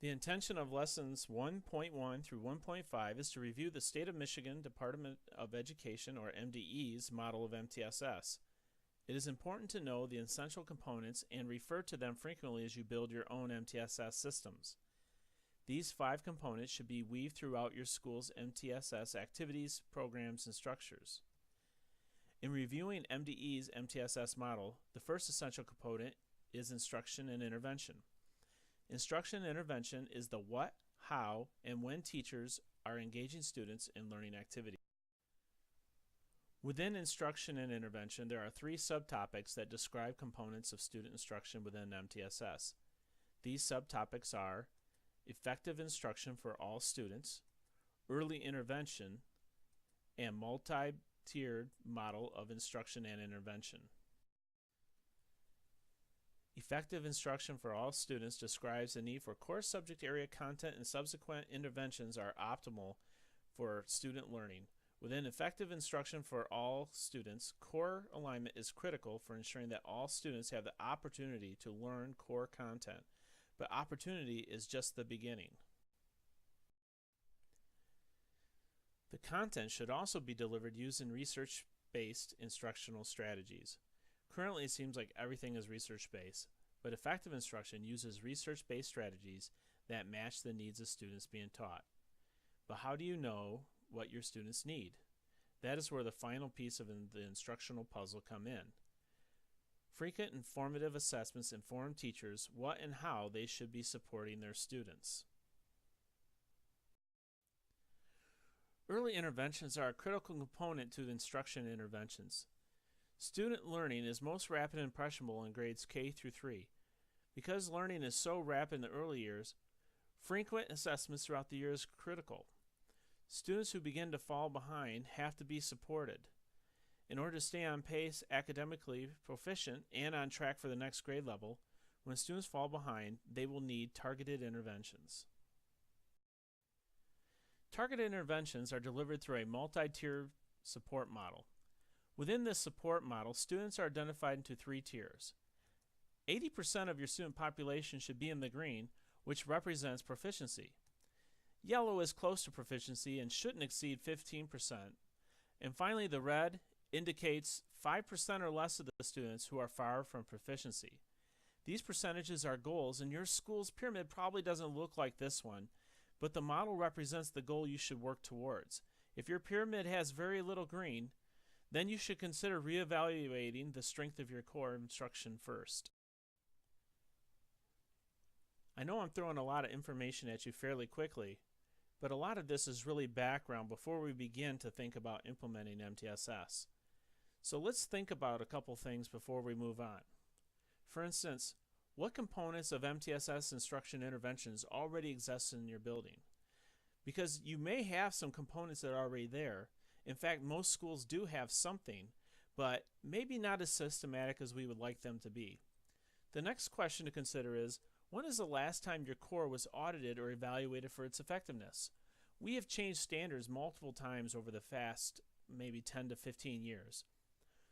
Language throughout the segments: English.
The intention of lessons 1.1 through 1.5 is to review the State of Michigan Department of Education, or MDE's, model of MTSS. It is important to know the essential components and refer to them frequently as you build your own MTSS systems. These 5 components should be weaved throughout your school's MTSS activities, programs, and structures. In reviewing MDE's MTSS model, the first essential component is instruction and intervention. Instruction and intervention is the what, how, and when teachers are engaging students in learning activities. Within instruction and intervention, there are 3 subtopics that describe components of student instruction within MTSS. These subtopics are effective instruction for all students, early intervention, and multi-tiered model of instruction and intervention. Effective instruction for all students describes the need for core subject area content, and subsequent interventions are optimal for student learning. Within effective instruction for all students, core alignment is critical for ensuring that all students have the opportunity to learn core content, but opportunity is just the beginning. The content should also be delivered using research-based instructional strategies. Currently, it seems like everything is research-based, but effective instruction uses research-based strategies that match the needs of students being taught. But how do you know what your students need? That is where the final piece of the instructional puzzle come in. Frequent informative assessments inform teachers what and how they should be supporting their students. Early interventions are a critical component to the instruction interventions. Student learning is most rapid and impressionable in grades K through 3. Because learning is so rapid in the early years, frequent assessments throughout the year is critical. Students who begin to fall behind have to be supported. In order to stay on pace, academically proficient, and on track for the next grade level, when students fall behind, they will need targeted interventions. Targeted interventions are delivered through a multi-tiered support model. Within this support model, students are identified into 3 tiers. 80% of your student population should be in the green, which represents proficiency. Yellow is close to proficiency and shouldn't exceed 15%. And finally, the red indicates 5% or less of the students who are far from proficiency. These percentages are goals, and your school's pyramid probably doesn't look like this one, but the model represents the goal you should work towards. If your pyramid has very little green, then you should consider reevaluating the strength of your core instruction first. I know I'm throwing a lot of information at you fairly quickly, but a lot of this is really background before we begin to think about implementing MTSS. So let's think about a couple things before we move on. For instance, what components of MTSS instruction interventions already exist in your building? Because you may have some components that are already there. In fact, most schools do have something, but maybe not as systematic as we would like them to be. The next question to consider is, when is the last time your core was audited or evaluated for its effectiveness? We have changed standards multiple times over the past maybe 10 to 15 years.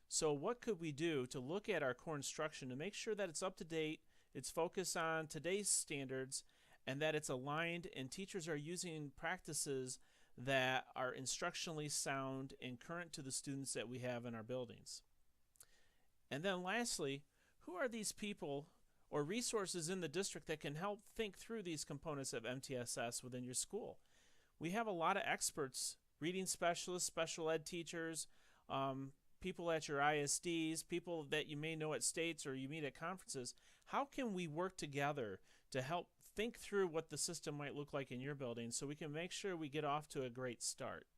So what could we do to look at our core instruction to make sure that it's up to date, it's focused on today's standards, and that it's aligned and teachers are using practices that are instructionally sound and current to the students that we have in our buildings? And then lastly, who are these people or resources in the district that can help think through these components of MTSS within your school? We have a lot of experts, reading specialists, special ed teachers, people at your ISDs, people that you may know at states or you meet at conferences. How can we work together to help think through what the system might look like in your building so we can make sure we get off to a great start?